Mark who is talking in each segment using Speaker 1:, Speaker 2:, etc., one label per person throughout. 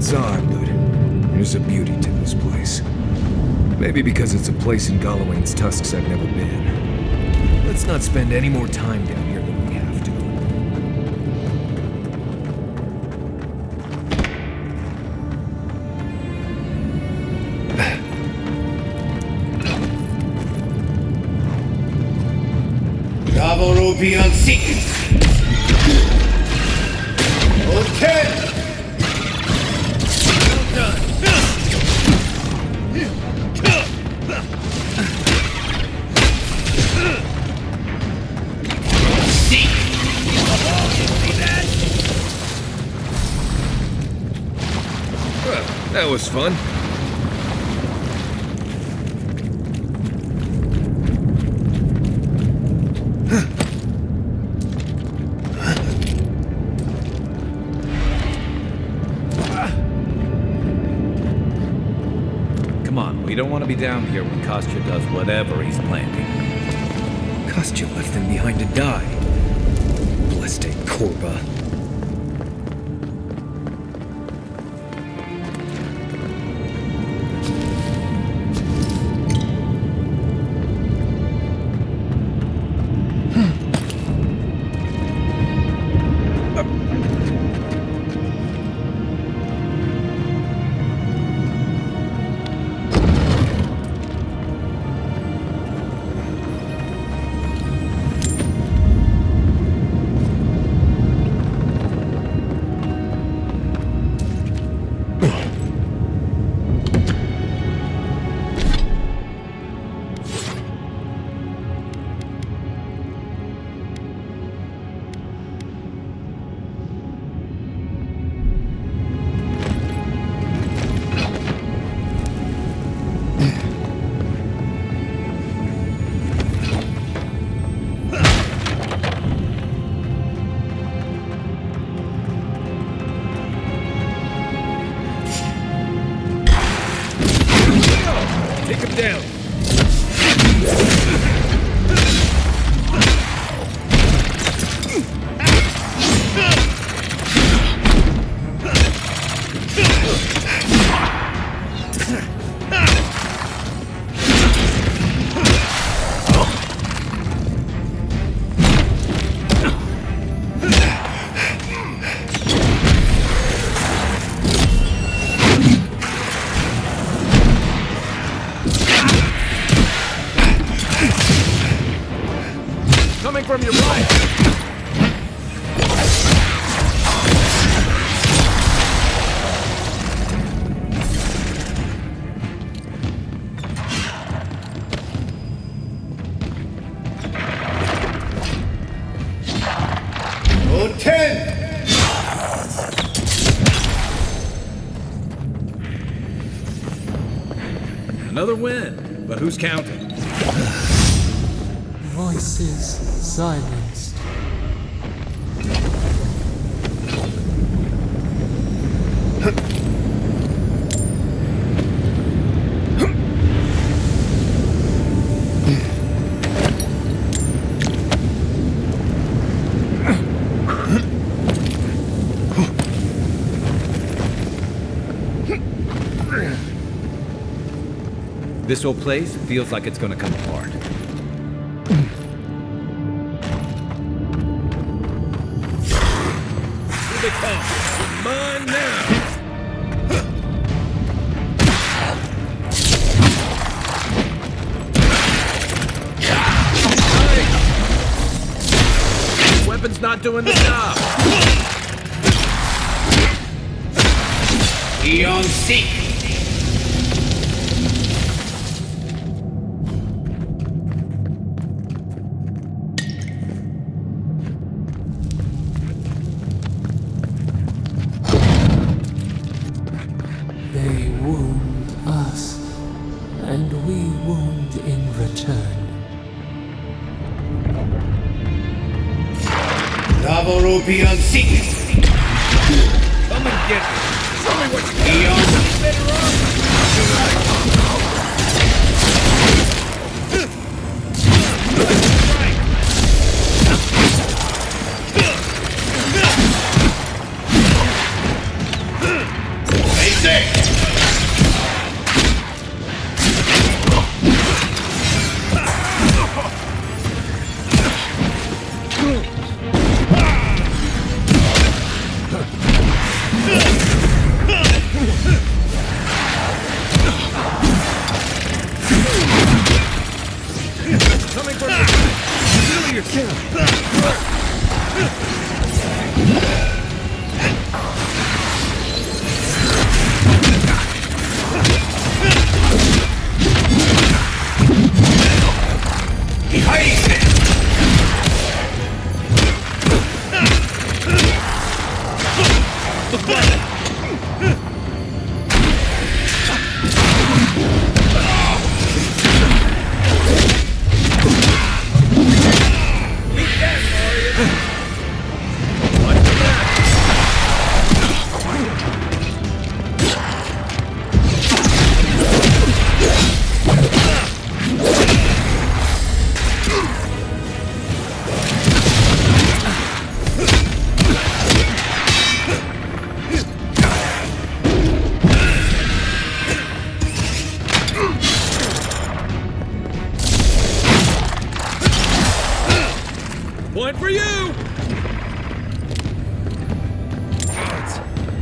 Speaker 1: It's odd, but there's a beauty to this place. Maybe because it's a place in Galawain's tusks I've never been. Let's not spend any more time down here than we have to.
Speaker 2: Beyond secret. Okay. Well done. See that?
Speaker 1: Well, that was fun.
Speaker 3: We don't want to be down here when Kostya does whatever he's planning.
Speaker 1: Kostya left them behind to die. Blessed Korba. From your right.
Speaker 2: Oh, 10.
Speaker 3: Another win, but who's counting?
Speaker 4: Voices silenced.
Speaker 3: This old place feels like it's gonna come apart.
Speaker 1: Here they come. Mine now.
Speaker 3: Weapon's not doing the job.
Speaker 2: Beyond seek.
Speaker 4: They wound us, and we wound in return.
Speaker 2: Beyond seek.
Speaker 1: Come and get me. Show me what you got.
Speaker 2: Beyond
Speaker 1: Better off. yourself!
Speaker 3: Point for you!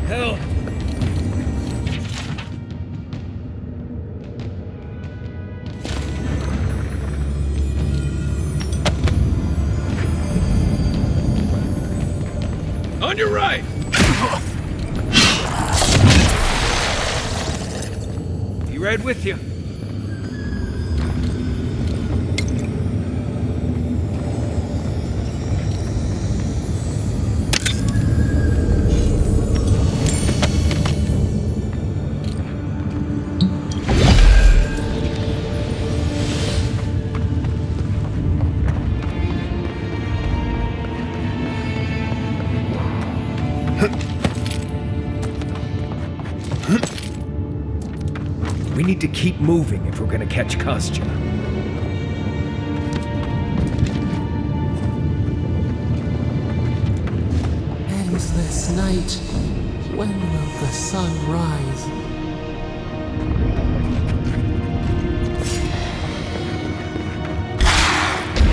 Speaker 3: Hell. On your right! Be right with you.
Speaker 1: We need to keep moving if we're gonna catch Kostya.
Speaker 4: Endless night. When will the sun rise?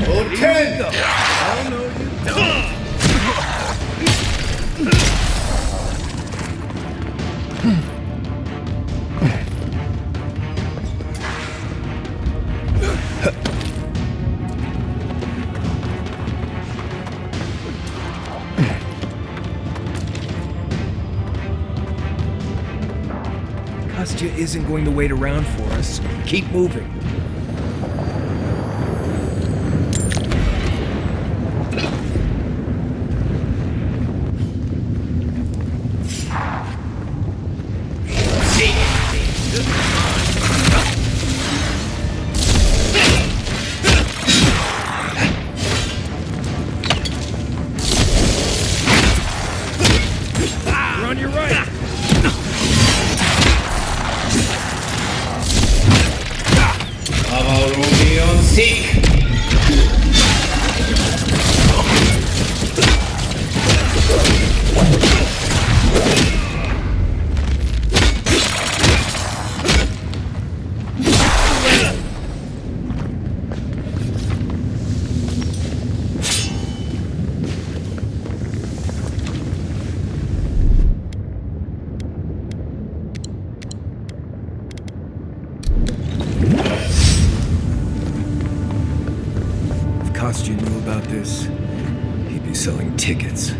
Speaker 2: O10!
Speaker 3: Oh, no, you don't.
Speaker 1: Kostya isn't going to wait around for us. Keep moving.
Speaker 3: We're on your right!
Speaker 2: Avowed seek!
Speaker 1: If Kostya knew about this, he'd be selling tickets.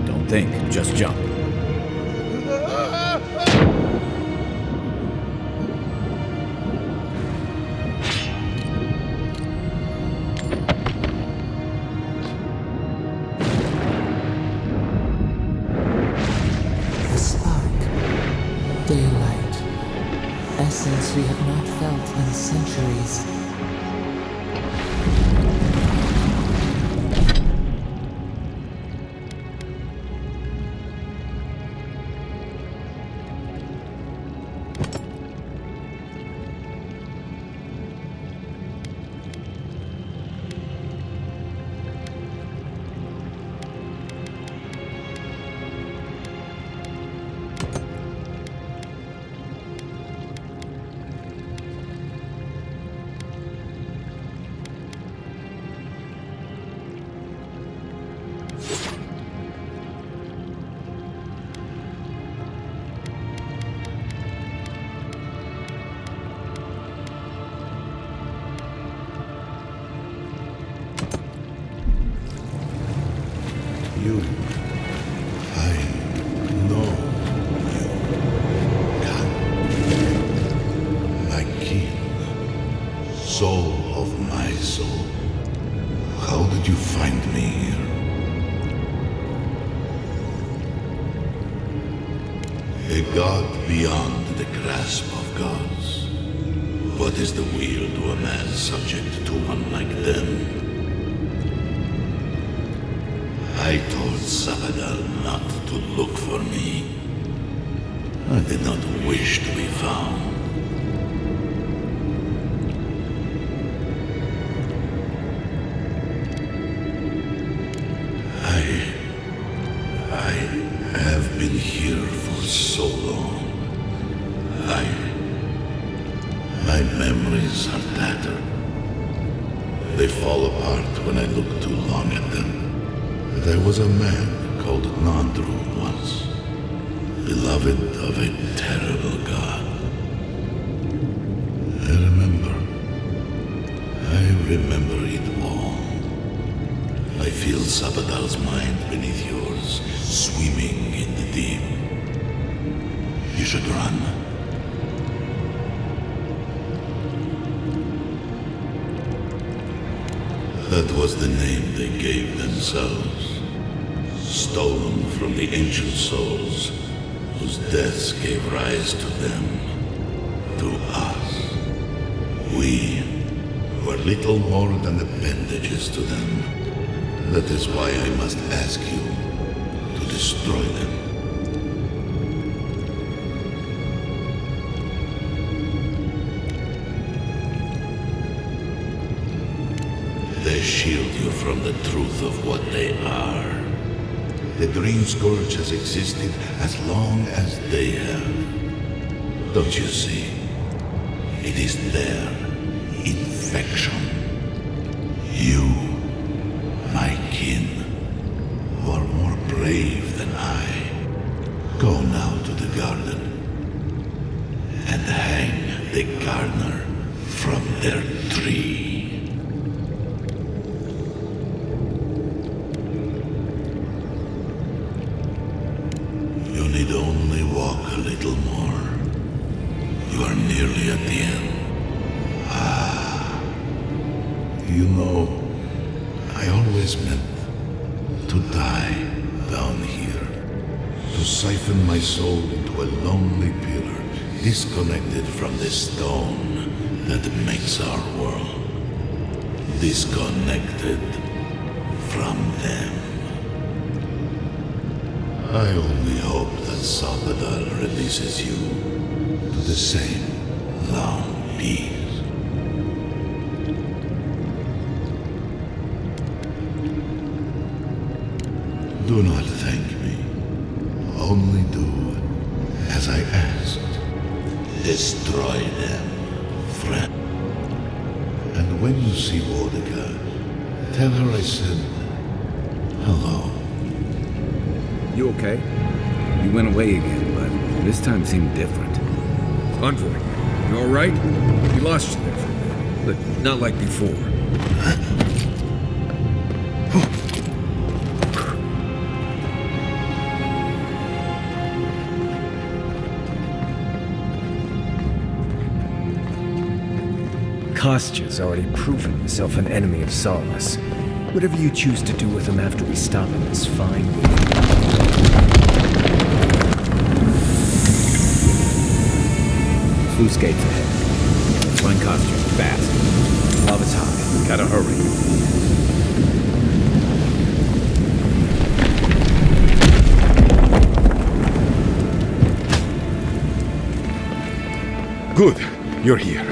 Speaker 3: Don't think, just jump.
Speaker 4: The spark. Daylight. Essence we have not felt in centuries.
Speaker 5: A god beyond the grasp of gods. What is the wheel to a man subject to one like them? I told Sabadal not to look for me. I did not wish to be found. I have been here for so long. My memories are tattered. They fall apart when I look too long at them. There was a man called Nandru once, beloved of a terrible god. I remember it all. I feel Sabadal's mind beneath yours, swimming in the deep. You should run. That was the name they gave themselves, stolen from the ancient souls whose deaths gave rise to them, to us. We were little more than appendages to them. That is why I must ask you to destroy them. They shield you from the truth of what they are. The Dreamscourge has existed as long as they have. Don't you see? It is their infection. You, my kin, who are more brave than I, go now to the garden and hang the gardener from their tree. You need only walk a little more. You are nearly at the end. You know, I always meant to die down here. To siphon my soul into a lonely pillar, disconnected from the stone that makes our world. Disconnected from them. I only hope that Sabadal releases you to the same long peace. Do not thank me. Only do as I asked. Destroy them, friend. And when you see Boudica, tell her I said hello.
Speaker 3: You okay? You went away again, but this time seemed different.
Speaker 1: Envoy, you alright? We lost you there for a bit, but not like before. Kostya's already proven himself an enemy of Solace. Whatever you choose to do with him after we stop him is fine with me.
Speaker 3: Sluice gates ahead. Let's find Kostya fast. Love is high. Gotta hurry.
Speaker 6: Good. You're here.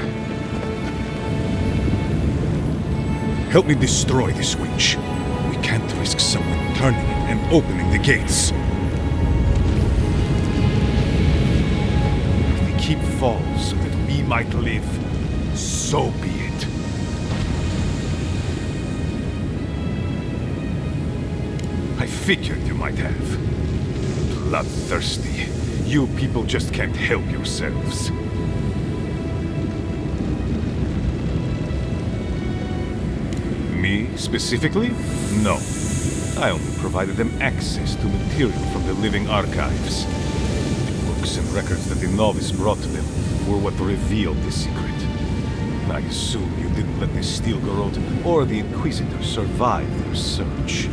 Speaker 6: Help me destroy this witch. We can't risk someone turning it and opening the gates. If the keep falls so that we might live, so be it. I figured you might have. Bloodthirsty. You people just can't help yourselves. Me, specifically? No. I only provided them access to material from the living archives. The books and records that the novice brought to them were what revealed the secret. I assume you didn't let the Steel Garrote or the Inquisitor survive their search.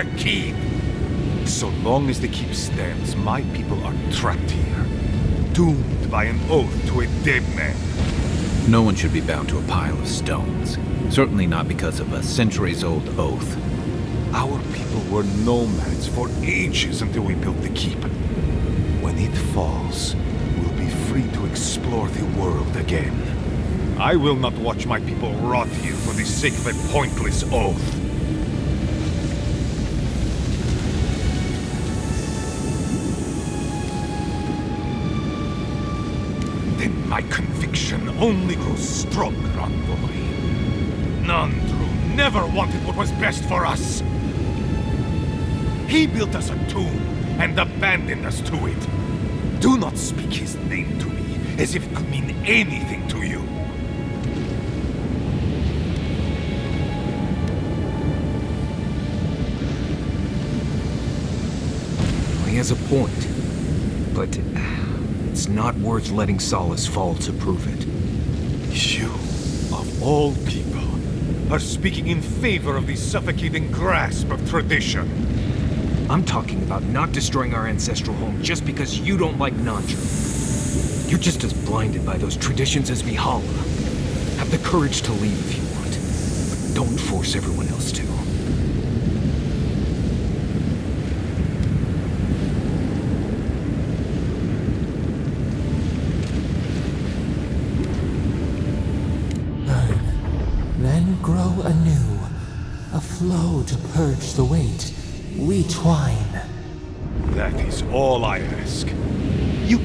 Speaker 6: the keep! So long as the keep stands, my people are trapped here. Doomed by an oath to a dead man.
Speaker 3: No one should be bound to a pile of stones. Certainly not because of a centuries-old oath.
Speaker 6: Our people were nomads for ages until we built the keep. When it falls, we'll be free to explore the world again. I will not watch my people rot here for the sake of a pointless oath. Then my conviction only grows stronger, envoy. Nandru never wanted what was best for us. He built us a tomb and abandoned us to it. Do not speak his name to me as if it could mean anything to you.
Speaker 1: He has a point, but it's not worth letting Solace fall to prove it.
Speaker 6: You, of all people, are speaking in favor of the suffocating grasp of tradition.
Speaker 1: I'm talking about not destroying our ancestral home just because you don't like Nandru. You're just as blinded by those traditions as Mihala. Have the courage to leave if you want, but don't force everyone else to.
Speaker 4: Then grow anew, a flow to purge the weight. We twine.
Speaker 6: That is all I ask.
Speaker 1: You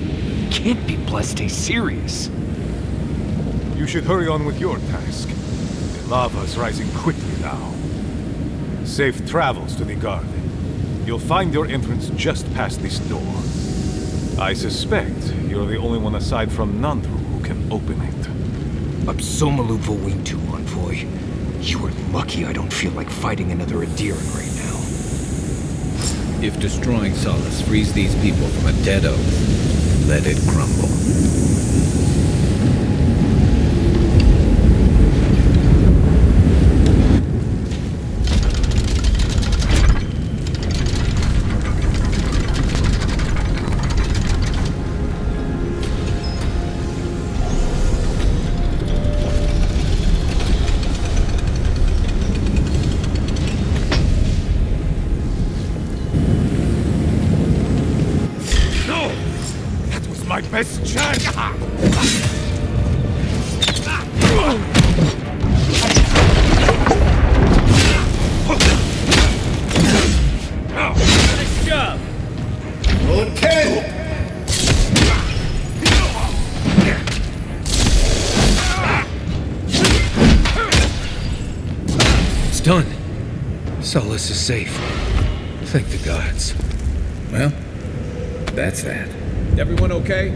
Speaker 1: can't be Bleste serious.
Speaker 6: You should hurry on with your task. The lava's rising quickly now. Safe travels to the garden. You'll find your entrance just past this door. I suspect you're the only one aside from Nandru who can open it.
Speaker 1: Absomalu Vowintu, envoy. You are lucky I don't feel like fighting another Aedyran right now.
Speaker 3: If destroying Solace frees these people from a dead oath, let it crumble.
Speaker 6: My best chance!
Speaker 2: Nice job! Hotel!
Speaker 1: It's done. Solace is safe. Thank the gods.
Speaker 3: Well, that's that. Everyone okay?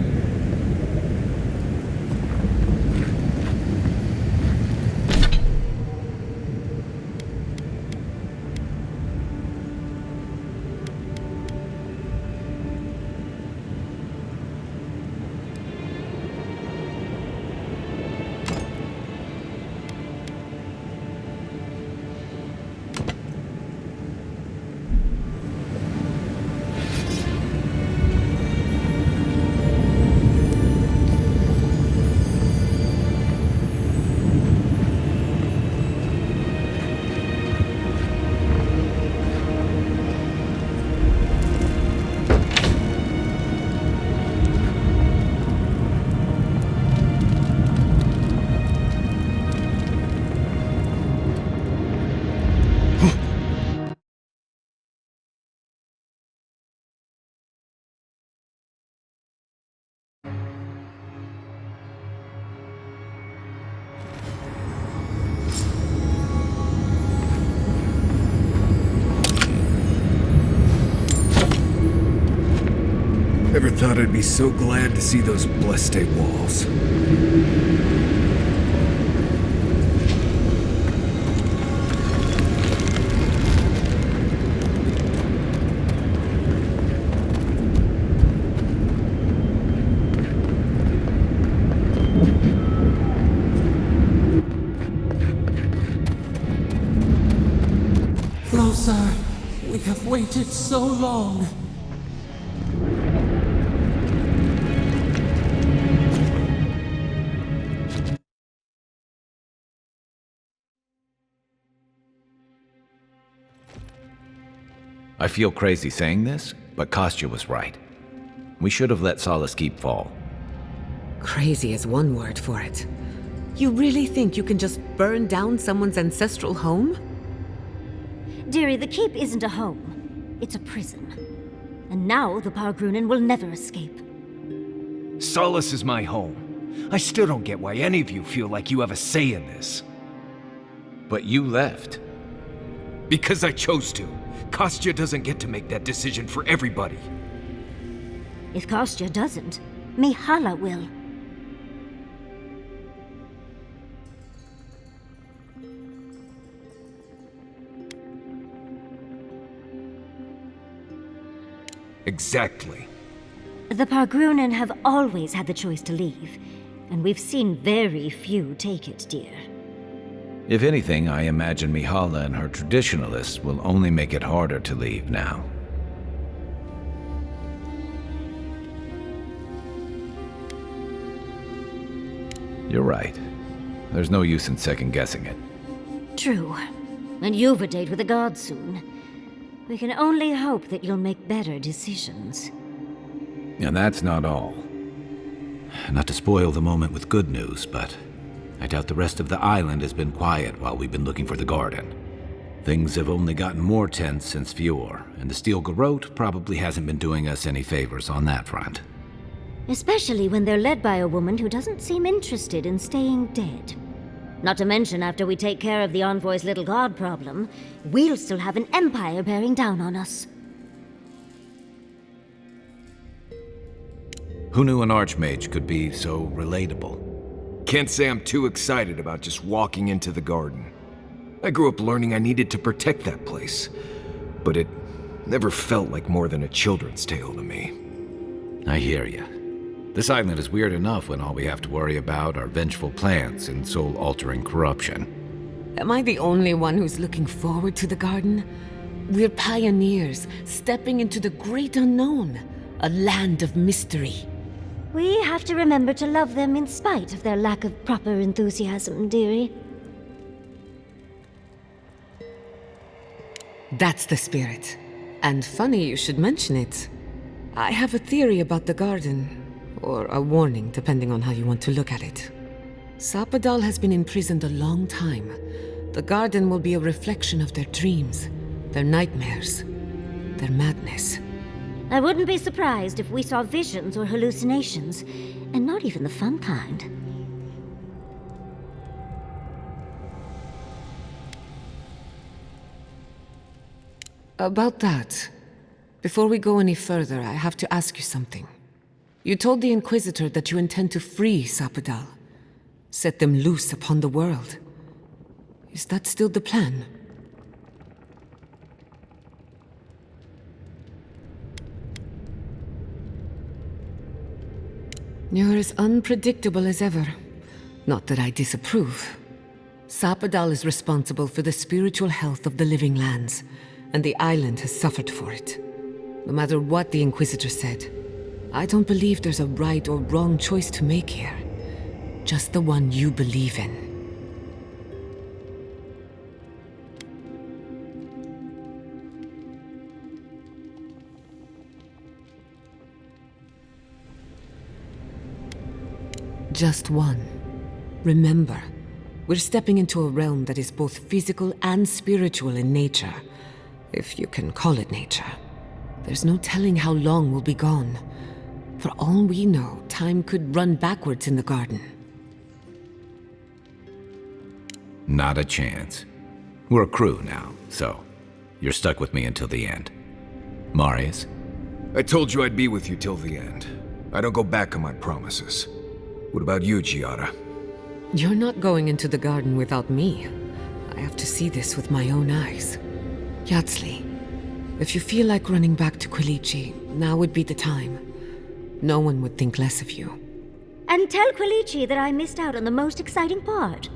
Speaker 1: Never thought I'd be so glad to see those Bleste walls.
Speaker 4: Closer. We waited so long.
Speaker 3: I feel crazy saying this, but Kostya was right. We should have let Solace Keep fall.
Speaker 7: Crazy is one word for it. You really think you can just burn down someone's ancestral home?
Speaker 8: Dearie, the keep isn't a home. It's a prison. And now the Pargrunen will never escape.
Speaker 1: Solace is my home. I still don't get why any of you feel like you have a say in this.
Speaker 3: But you left.
Speaker 1: Because I chose to. Kostya doesn't get to make that decision for everybody.
Speaker 8: If Kostya doesn't, Mihala will.
Speaker 1: Exactly.
Speaker 8: The Pargrunen have always had the choice to leave, and we've seen very few take it, dear.
Speaker 3: If anything, I imagine Mihala and her traditionalists will only make it harder to leave now. You're right. There's no use in second-guessing it.
Speaker 8: True. And you've a date with the gods soon. We can only hope that you'll make better decisions.
Speaker 3: And that's not all. Not to spoil the moment with good news, but I doubt the rest of the island has been quiet while we've been looking for the garden. Things have only gotten more tense since Fjord, and the Steel Garrote probably hasn't been doing us any favors on that front.
Speaker 8: Especially when they're led by a woman who doesn't seem interested in staying dead. Not to mention, after we take care of the envoy's little god problem, we'll still have an empire bearing down on us.
Speaker 3: Who knew an archmage could be so relatable?
Speaker 1: Can't say I'm too excited about just walking into the garden. I grew up learning I needed to protect that place, but it never felt like more than a children's tale to me.
Speaker 3: I hear ya. This island is weird enough when all we have to worry about are vengeful plans and soul-altering corruption.
Speaker 7: Am I the only one who's looking forward to the garden? We're pioneers, stepping into the great unknown, a land of mystery.
Speaker 8: We have to remember to love them in spite of their lack of proper enthusiasm, dearie.
Speaker 7: That's the spirit. And funny you should mention it. I have a theory about the garden. Or a warning, depending on how you want to look at it. Sapadal has been imprisoned a long time. The garden will be a reflection of their dreams, their nightmares, their madness.
Speaker 8: I wouldn't be surprised if we saw visions or hallucinations, and not even the fun kind.
Speaker 7: About that, before we go any further, I have to ask you something. You told the Inquisitor that you intend to free Sapadal, set them loose upon the world. Is that still the plan? You're as unpredictable as ever. Not that I disapprove. Sapadal is responsible for the spiritual health of the living lands, and the island has suffered for it. No matter what the Inquisitor said, I don't believe there's a right or wrong choice to make here. Just the one you believe in. Just one. Remember, we're stepping into a realm that is both physical and spiritual in nature. If you can call it nature. There's no telling how long we'll be gone. For all we know, time could run backwards in the garden.
Speaker 3: Not a chance. We're a crew now, so you're stuck with me until the end. Marius?
Speaker 1: I told you I'd be with you till the end. I don't go back on my promises. What about you, Giada?
Speaker 7: You're not going into the garden without me. I have to see this with my own eyes. Yatsli, if you feel like running back to Quilici, now would be the time. No one would think less of you.
Speaker 8: And tell Quilici that I missed out on the most exciting part.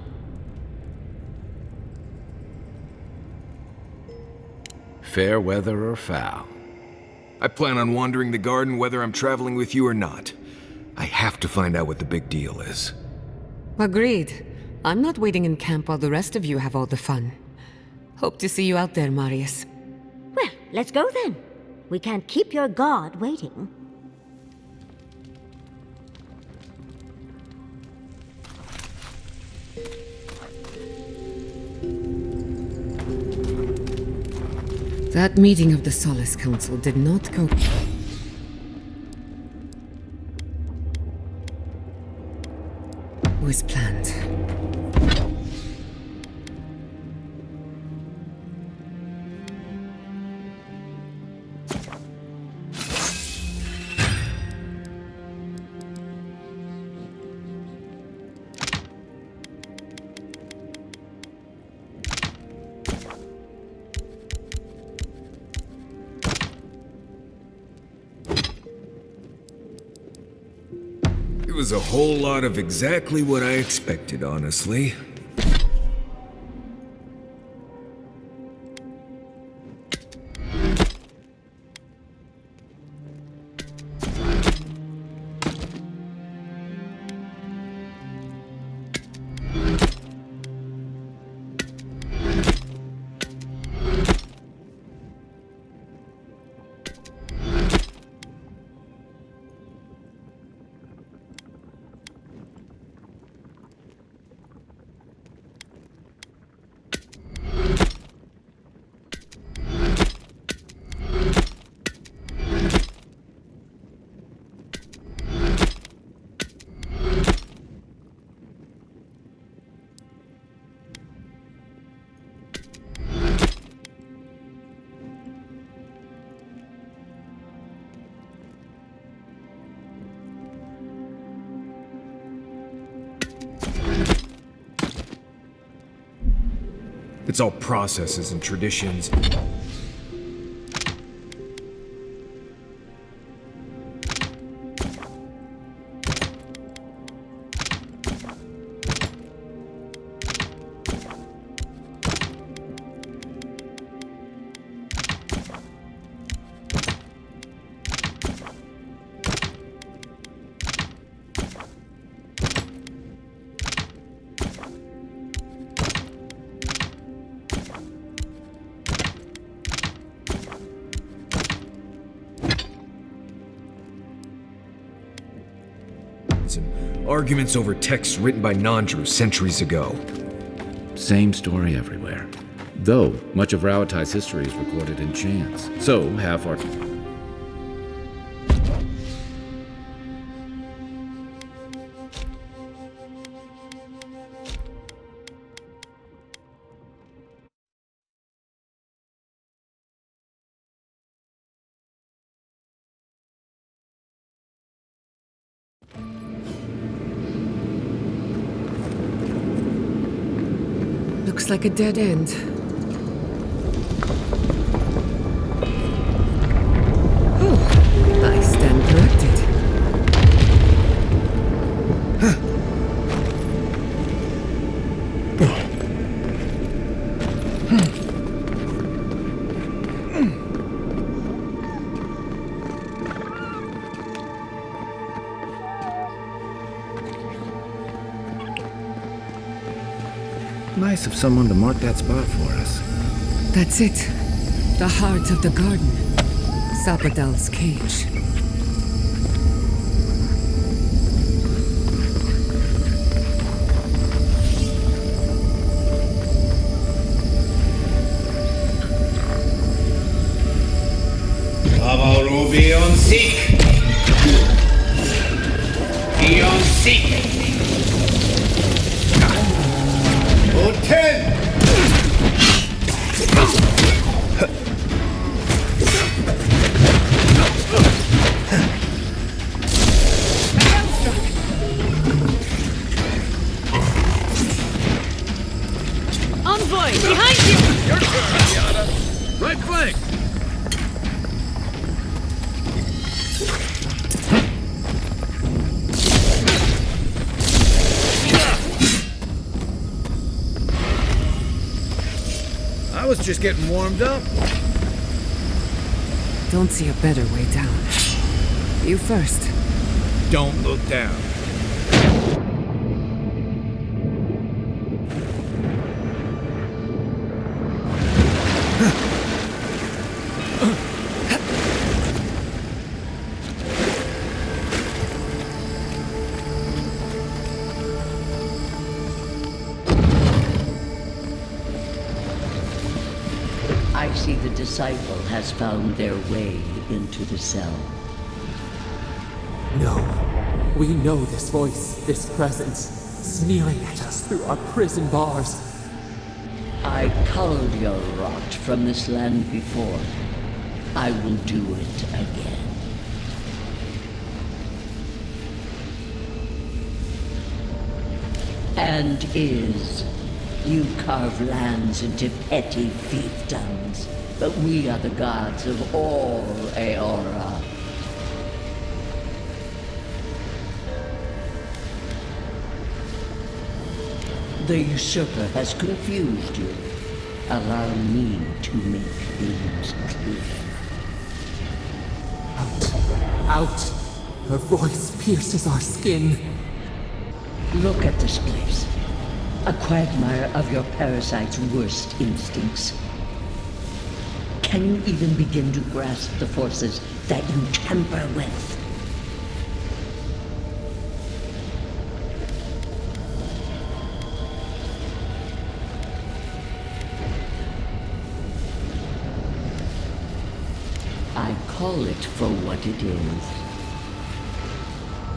Speaker 3: fair weather or foul.
Speaker 1: I plan on wandering the garden whether I'm traveling with you or not. I have to find out what the big deal is.
Speaker 7: Agreed. I'm not waiting in camp while the rest of you have all the fun. Hope to see you out there, Marius.
Speaker 8: Well, let's go then. We can't keep your god waiting.
Speaker 7: That meeting of the Solace Council did not go... was planned.
Speaker 1: It was a whole lot of exactly what I expected, honestly. It's all processes and traditions. And arguments over texts written by Nandru centuries ago.
Speaker 3: Same story everywhere. Though, much of Rauatai's history is recorded in chants. So, half our...
Speaker 7: Looks like a dead end. Oh, I stand corrected.
Speaker 3: Nice of someone to mark that spot for us.
Speaker 7: That's it. The heart of the garden. Subtitles' cage.
Speaker 2: Avaru beyond seek. Beyond seek. Ten.
Speaker 7: Envoy, behind you!
Speaker 6: Your turn, Eora. Right flank.
Speaker 2: I was just getting warmed up.
Speaker 7: don't see a better way down. You first.
Speaker 2: Don't look down.
Speaker 9: I see the disciple has found their way into the cell.
Speaker 4: No. We know this voice, this presence, sneering at us through our prison bars.
Speaker 9: I culled your rot from this land before. I will do it again. And you carve lands into petty fiefdoms, but we are the gods of all Eora. The usurper has confused you. Allow me to make things clear.
Speaker 4: Out! Her voice pierces our skin.
Speaker 9: Look at this place. A quagmire of your parasite's worst instincts. Can you even begin to grasp the forces that you tamper with? I call it for what it is.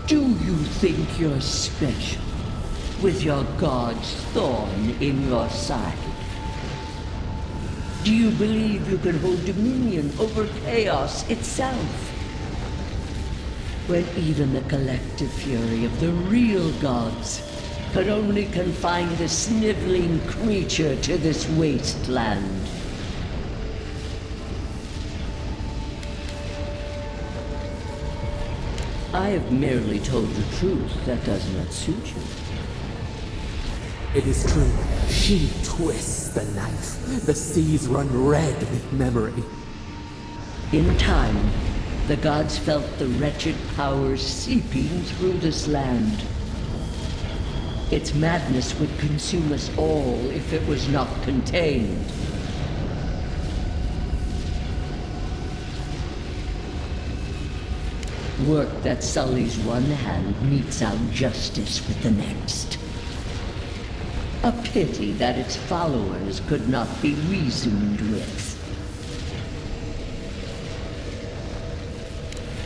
Speaker 9: Do you think you're special? With your god's thorn in your side? Do you believe you can hold dominion over chaos itself? When even the collective fury of the real gods could only confine the sniveling creature to this wasteland. I have merely told the truth that does not suit you.
Speaker 4: It is true. She twists the knife. The seas run red with memory.
Speaker 9: In time, the gods felt the wretched powers seeping through this land. Its madness would consume us all if it was not contained. Work that sullies one hand meets out justice with the next. A pity that its followers could not be reasoned with.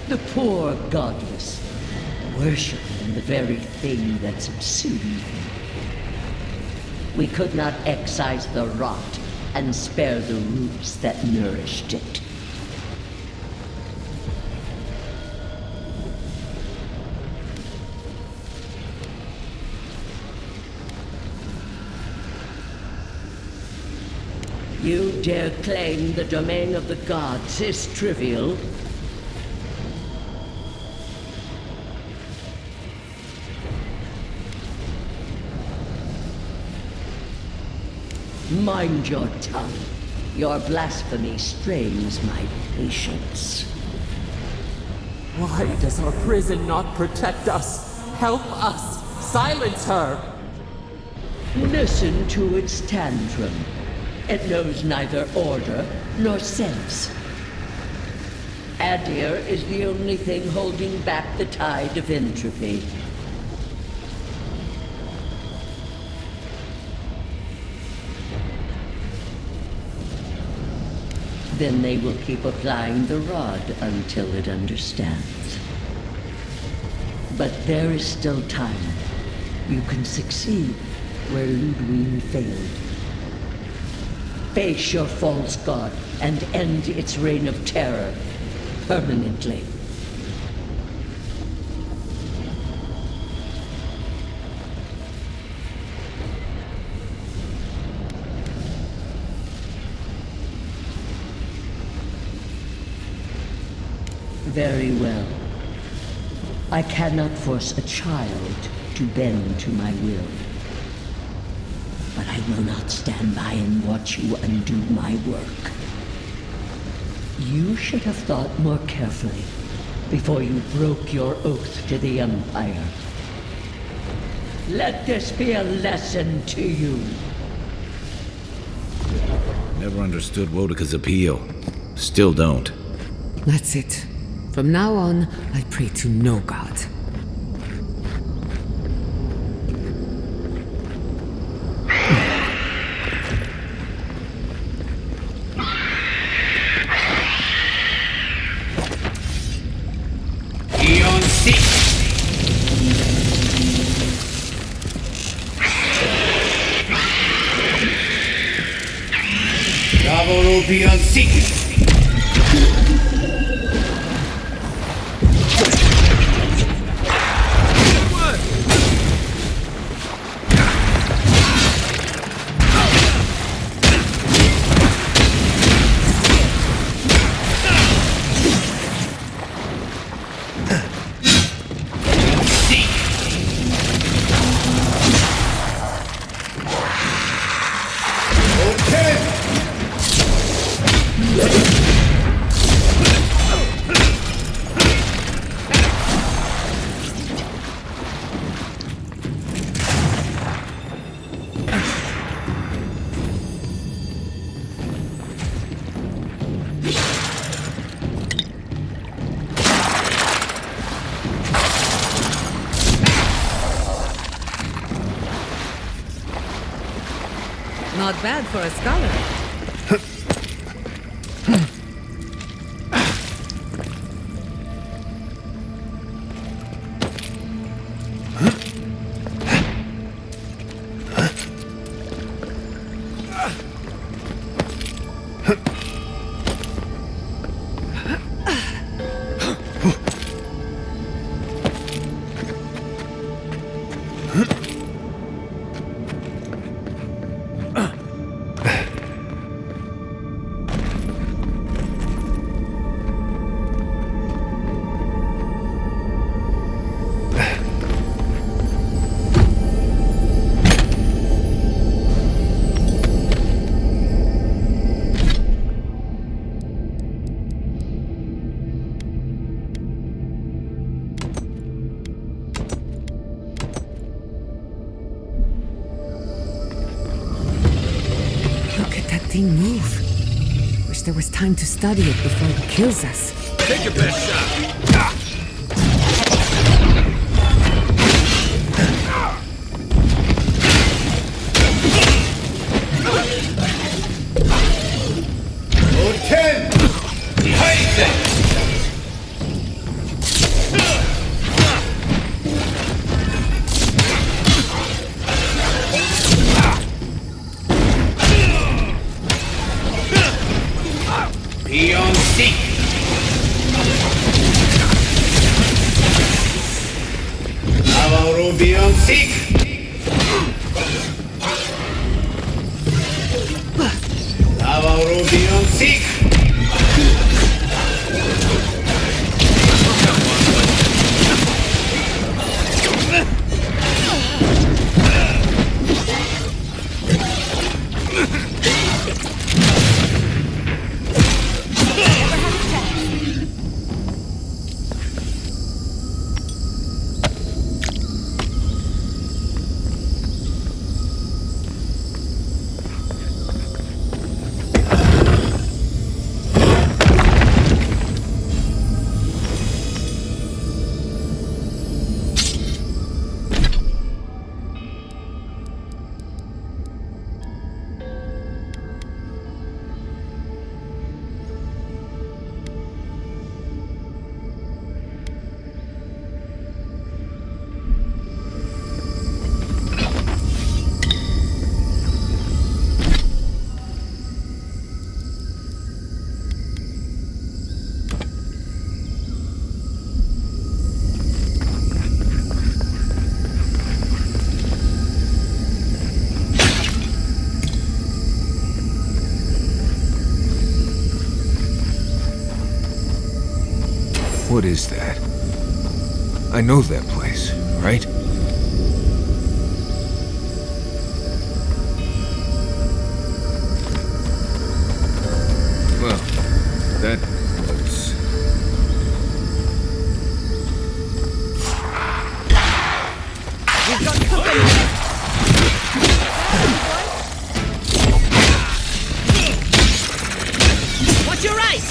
Speaker 9: The poor godless, worshiping the very thing that subsumed them. We could not excise the rot and spare the roots that nourished it. You dare claim the domain of the gods is trivial? Mind your tongue. Your blasphemy strains my patience.
Speaker 4: Why does our prison not protect us? Help us! Silence her!
Speaker 9: Listen to its tantrum. It knows neither order nor sense. Aedyr is the only thing holding back the tide of entropy. Then they will keep applying the rod until it understands. But there is still time. You can succeed where Ludwig failed. Face your false god and end its reign of terror permanently. Very well. I cannot force a child to bend to my will. But I will not stand by and watch you undo my work. You should have thought more carefully before you broke your oath to the Empire. Let this be a lesson to you.
Speaker 3: Never understood Wodika's appeal. Still don't.
Speaker 7: That's it. From now on, I pray to no god.
Speaker 10: Beyond seek.
Speaker 7: Not bad for a scholar. Thing move. Wish there was time to study it before it kills us.
Speaker 2: Take your best shot.
Speaker 10: Beyond seek. Avowed beyond seek. Avowed beyond seek.
Speaker 1: What is that? I know that place, right? Well, that
Speaker 7: back on company! Watch your right!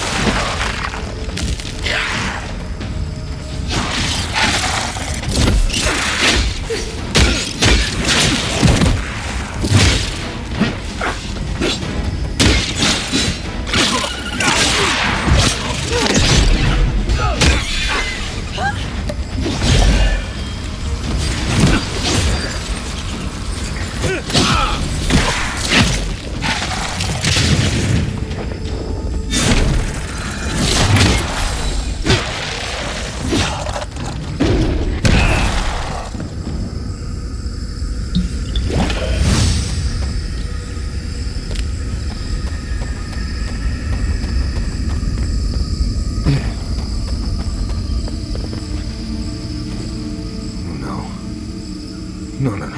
Speaker 1: No.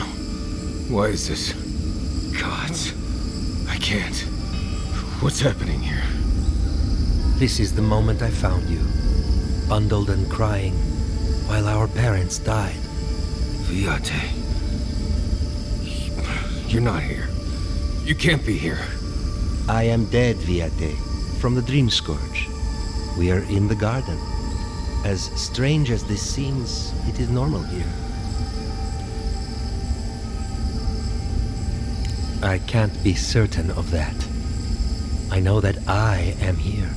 Speaker 1: Why is this? Gods. I can't. What's happening here?
Speaker 11: This is the moment I found you, bundled and crying, while our parents died.
Speaker 1: Viate. You're not here. You can't be here.
Speaker 11: I am dead, Viate, from the Dreamscourge. We are in the garden. As strange as this seems, it is normal here. I can't be certain of that. I know that I am here,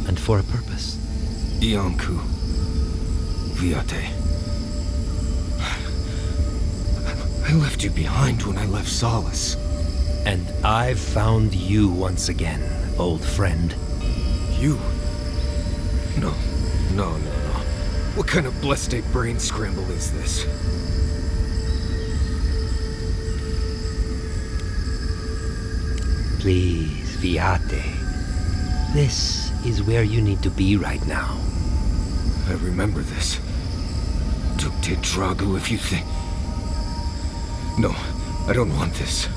Speaker 11: and for a purpose.
Speaker 1: Iancu. Viate. I left you behind when I left Solace.
Speaker 11: And I've found you once again, old friend.
Speaker 1: You? No. What kind of blessed brain scramble is this?
Speaker 11: Please, Viate. This is where you need to be right now.
Speaker 1: I remember this. Tukte Dragu if you think... No, I don't want this.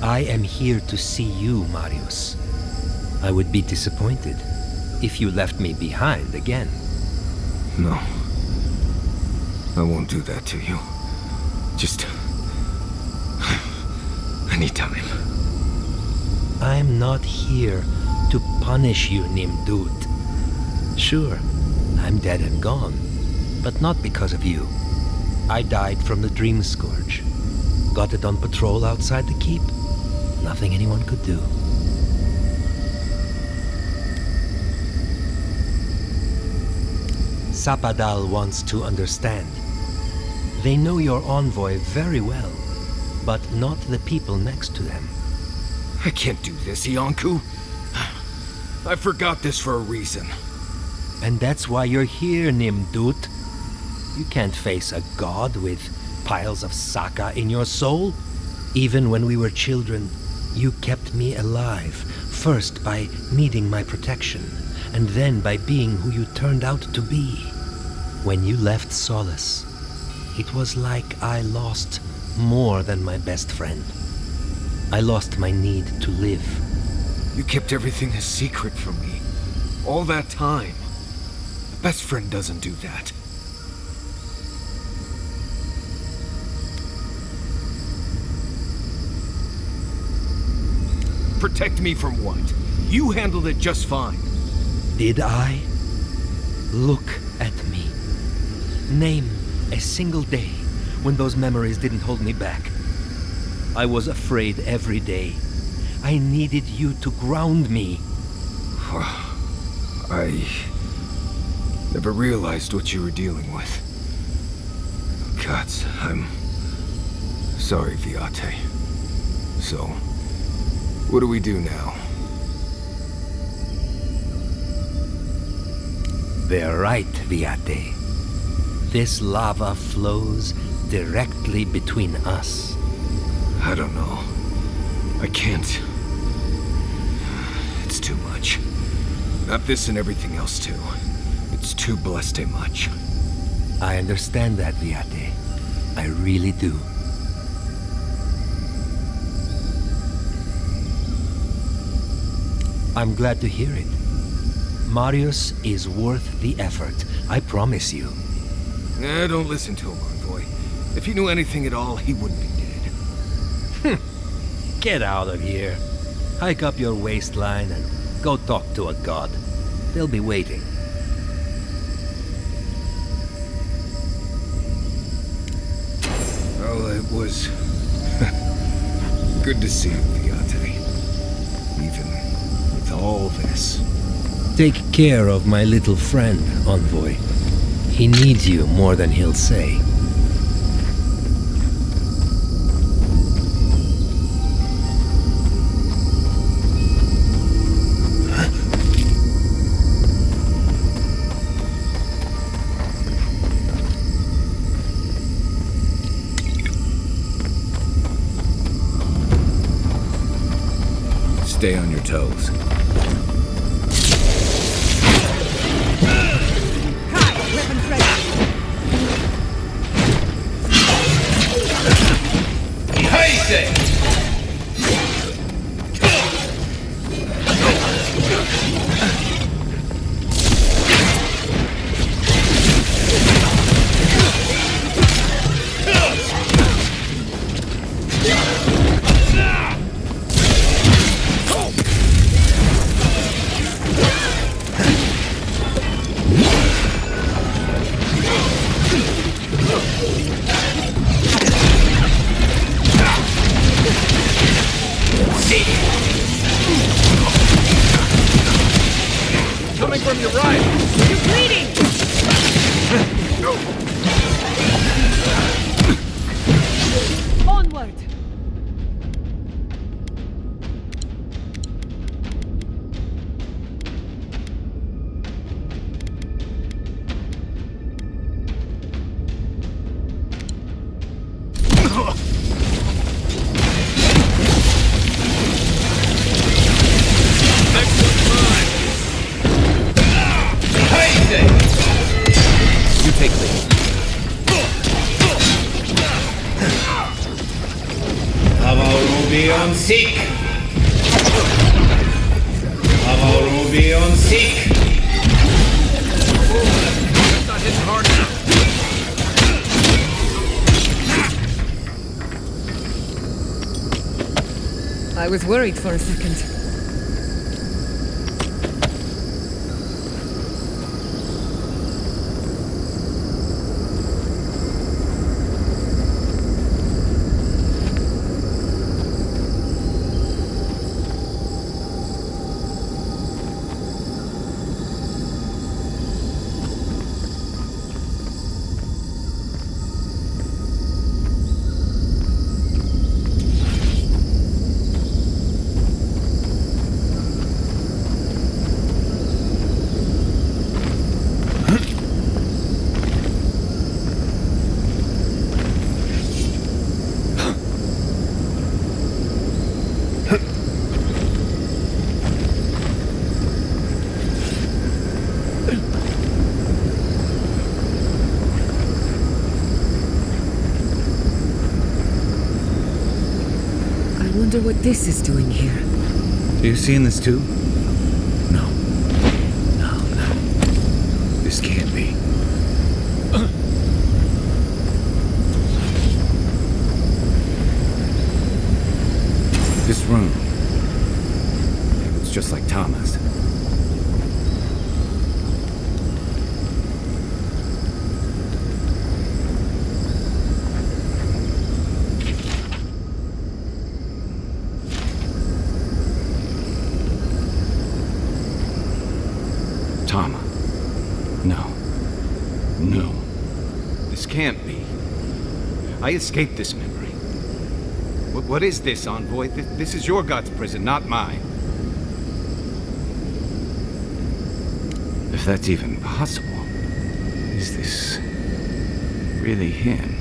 Speaker 11: I am here to see you, Marius. I would be disappointed if you left me behind again.
Speaker 1: No. I won't do that to you. Just... anytime.
Speaker 11: I'm not here to punish you, Nimdut. Sure, I'm dead and gone, but not because of you. I died from the Dreamscourge. Got it on patrol outside the keep. Nothing anyone could do. Sapadal wants to understand. They know your envoy very well, but not the people next to them.
Speaker 1: I can't do this, Iancu. I forgot this for a reason.
Speaker 11: And that's why you're here, Nimdut. You can't face a god with piles of Saka in your soul. Even when we were children, you kept me alive, first by needing my protection, and then by being who you turned out to be. When you left Solace, it was like I lost more than my best friend. I lost my need to live.
Speaker 1: You kept everything a secret from me. All that time. A best friend doesn't do that. Protect me from what? You handled it just fine.
Speaker 11: Did I? Look at me. Name a single day when those memories didn't hold me back. I was afraid every day. I needed you to ground me.
Speaker 1: I never realized what you were dealing with. Gods, I'm sorry, Viate. So, what do we do now?
Speaker 11: They're right, Viate. This lava flows directly between us.
Speaker 1: I don't know. I can't. It's too much. Not this and everything else, too. It's too blessed much.
Speaker 11: I understand that, Viate. I really do. I'm glad to hear it. Marius is worth the effort, I promise you.
Speaker 1: Don't listen to him, Envoy. If he knew anything at all, he wouldn't be dead.
Speaker 11: Get out of here. Hike up your waistline and go talk to a god. They'll be waiting.
Speaker 1: Well, it was good to see you, Viate. Even with all this.
Speaker 11: Take care of my little friend, Envoy. He needs you more than he'll say.
Speaker 3: Stay on your toes.
Speaker 1: Coming from your right!
Speaker 7: You're bleeding! Onward!
Speaker 1: You take lead.
Speaker 10: Avowed seek. Avowed seek.
Speaker 1: That's not hitting hard enough.
Speaker 7: I was worried for a second. I wonder what this is doing here.
Speaker 3: Are you seeing this too? No. No. This can't be. This room. It's just like Thomas. Tama. No.
Speaker 1: This can't be. I escaped this memory. What is this, Envoy? This is your god's prison, not mine.
Speaker 3: If that's even possible, is this really him?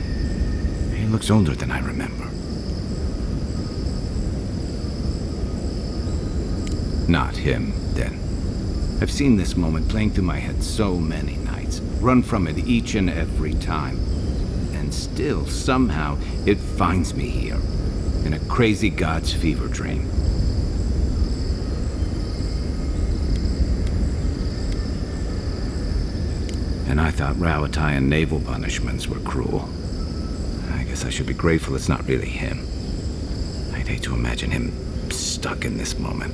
Speaker 3: He looks older than I remember. Not him, then. I've seen this moment playing through my head so many nights, run from it each and every time. And still, somehow, it finds me here, in a crazy god's fever dream. And I thought Rauatayan naval punishments were cruel. I guess I should be grateful it's not really him. I'd hate to imagine him stuck in this moment.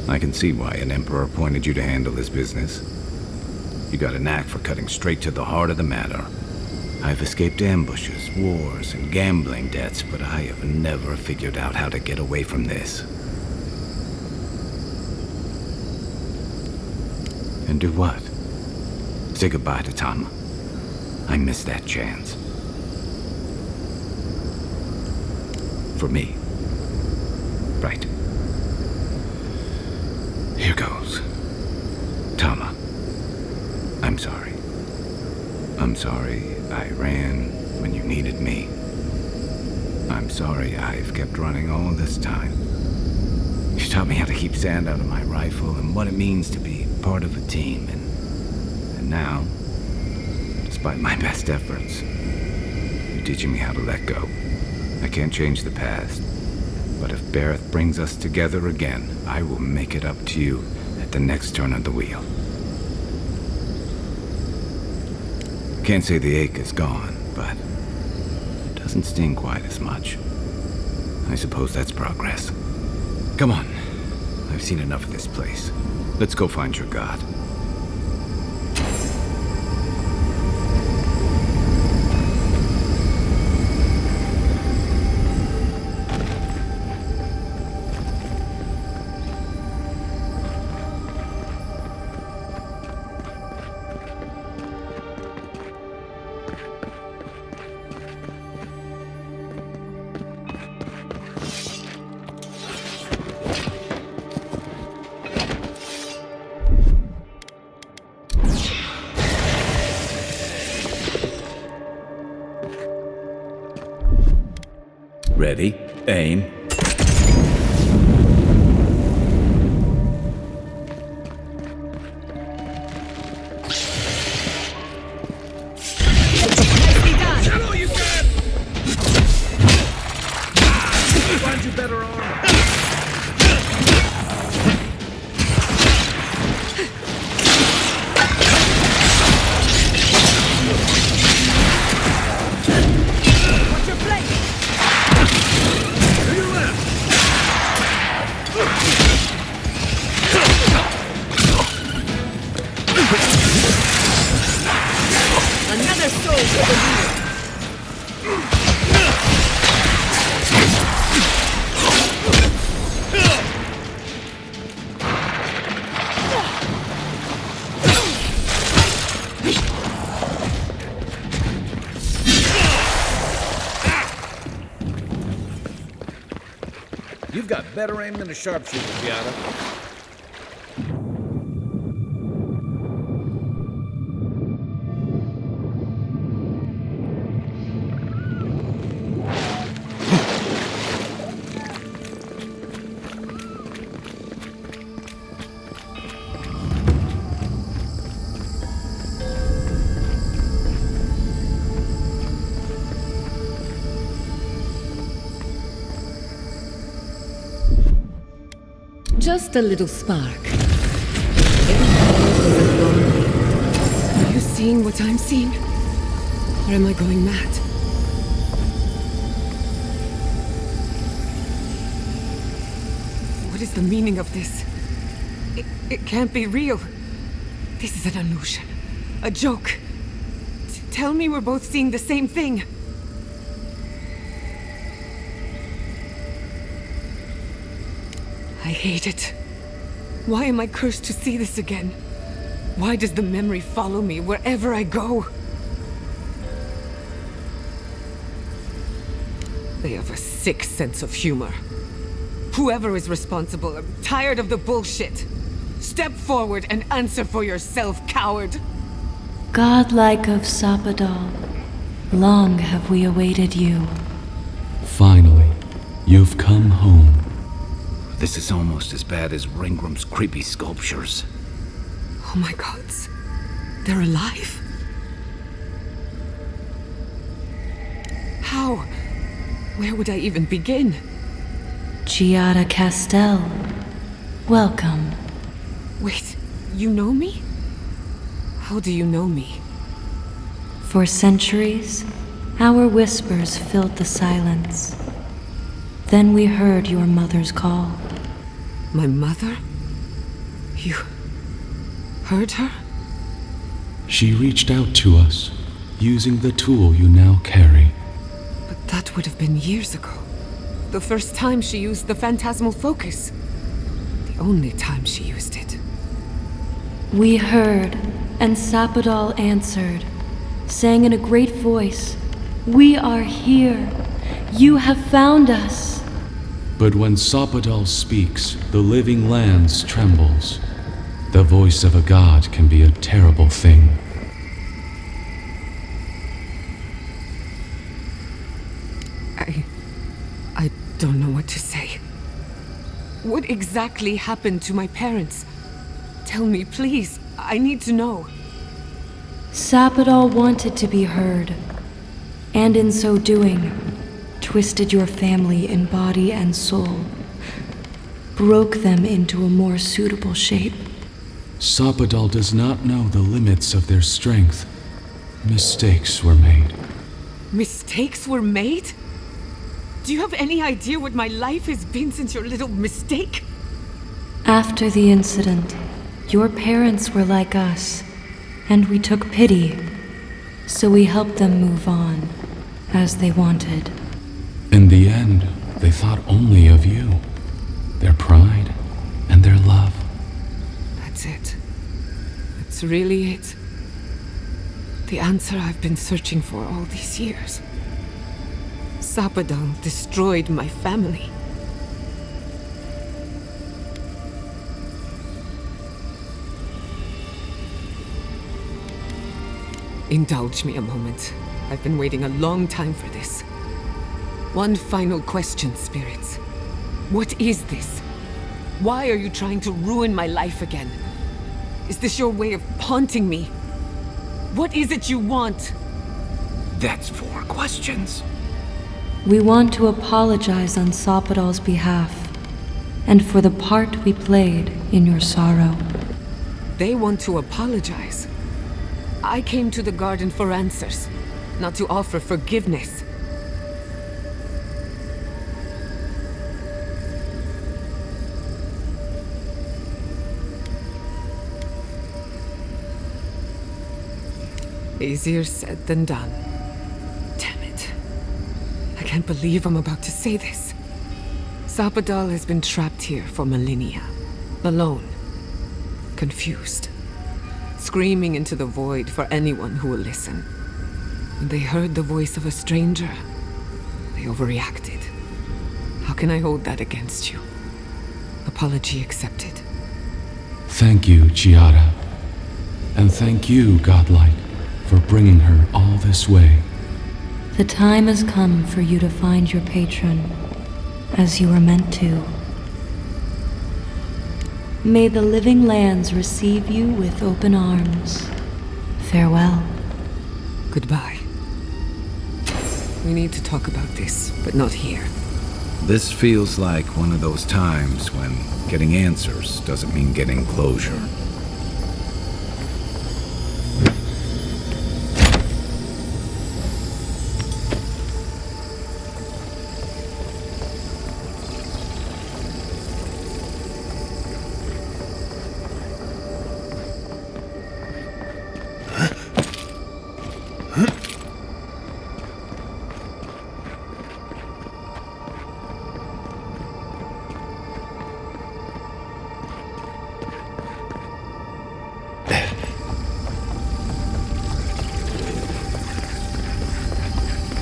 Speaker 3: I can see why an emperor appointed you to handle this business. You got a knack for cutting straight to the heart of the matter. I've escaped ambushes, wars, and gambling debts, but I have never figured out how to get away from this. And do what? Say goodbye to Tama. I missed that chance. For me. Right. Here goes. Tama. I'm sorry. I'm sorry I ran when you needed me. I'm sorry I've kept running all this time. You taught me how to keep sand out of my rifle and what it means to be part of a team. And now, despite my best efforts, you're teaching me how to let go. I can't change the past. But if Bareth brings us together again, I will make it up to you at the next turn of the wheel. Can't say the ache is gone, but it doesn't sting quite as much. I suppose that's progress. Come on. I've seen enough of this place. Let's go find your god. Ready, aim.
Speaker 2: Hello, you can! Find you better armor.
Speaker 7: Watch your flank!
Speaker 2: To your left!
Speaker 7: Another soul for the leader!
Speaker 2: You've got better aim than a sharpshooter, Giada.
Speaker 7: Just a little spark. Are you seeing what I'm seeing? Or am I going mad? What is the meaning of this? It can't be real. This is an illusion. A joke. Tell me we're both seeing the same thing. I hate it. Why am I cursed to see this again? Why does the memory follow me wherever I go? They have a sick sense of humor. Whoever is responsible, I'm tired of the bullshit. Step forward and answer for yourself, coward!
Speaker 12: Godlike of Subtitles, long have we awaited you.
Speaker 13: Finally, you've come home.
Speaker 3: This is almost as bad as Ringram's creepy sculptures.
Speaker 7: Oh my gods. They're alive? How? Where would I even begin?
Speaker 12: Giada Castell, welcome.
Speaker 7: Wait, You know me? How do you know me?
Speaker 12: For centuries, our whispers filled the silence. Then we heard your mother's call.
Speaker 7: My mother? You heard her?
Speaker 13: She reached out to us, using the tool you now carry.
Speaker 7: But that would have been years ago. The first time she used the phantasmal focus. The only time she used it.
Speaker 12: We heard, and Sapodal answered, saying in a great voice, "We are here. You have found us."
Speaker 13: But when Sapodal speaks, the living lands trembles. The voice of a god can be a terrible thing.
Speaker 7: I don't know what to say. What exactly happened to my parents? Tell me, please. I need to know.
Speaker 12: Sapodal wanted to be heard, and in so doing, twisted your family in body and soul, broke them into a more suitable shape.
Speaker 13: Sapodal does not know the limits of their strength. Mistakes were made.
Speaker 7: Mistakes were made? Do you have any idea what my life has been since your little mistake?
Speaker 12: After the incident, your parents were like us, and we took pity, so we helped them move on, as they wanted.
Speaker 13: In the end, they thought only of you, their pride, and their love.
Speaker 7: That's it. That's really it. The answer I've been searching for all these years. Sapodal destroyed my family. Indulge me a moment. I've been waiting a long time for this. One final question, spirits. What is this? Why are you trying to ruin my life again? Is this your way of haunting me? What is it you want?
Speaker 3: That's 4 questions.
Speaker 12: We want to apologize on Sapodal's behalf, and for the part we played in your sorrow.
Speaker 7: They want to apologize. I came to the garden for answers, not to offer forgiveness. Easier said than done. Damn it. I can't believe I'm about to say this. Sapodal has been trapped here for millennia. Alone. Confused. Screaming into the void for anyone who will listen. When they heard the voice of a stranger, they overreacted. How can I hold that against you? Apology accepted.
Speaker 13: Thank you, Giada. And thank you, Godlight, for bringing her all this way.
Speaker 12: The time has come for you to find your patron, as you were meant to. May the living lands receive you with open arms. Farewell.
Speaker 7: Goodbye. We need to talk about this, but not here.
Speaker 3: This feels like one of those times when getting answers doesn't mean getting closure.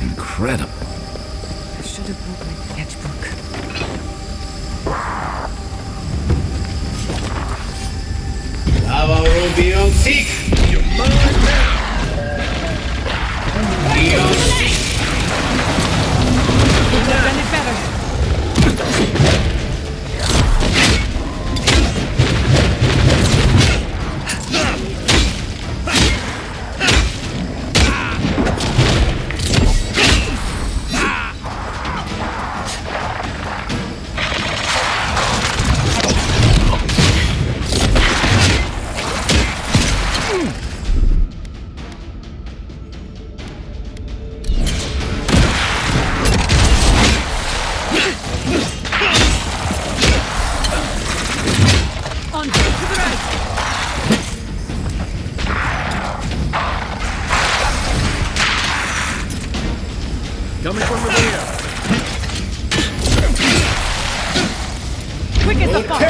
Speaker 3: Incredible.
Speaker 7: I should have brought my sketchbook.
Speaker 10: Avowed beyond seek! You're mine now! Beyond seek!
Speaker 7: Couldn't have done it better.
Speaker 10: quick as the fox.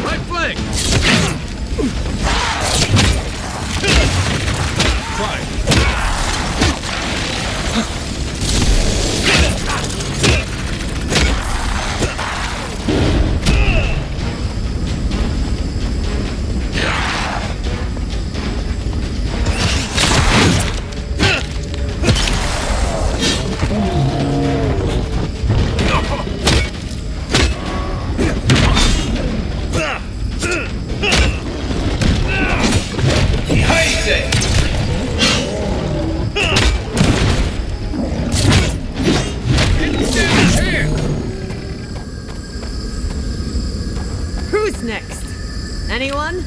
Speaker 2: Right flank! Try.
Speaker 10: Who's next? Anyone?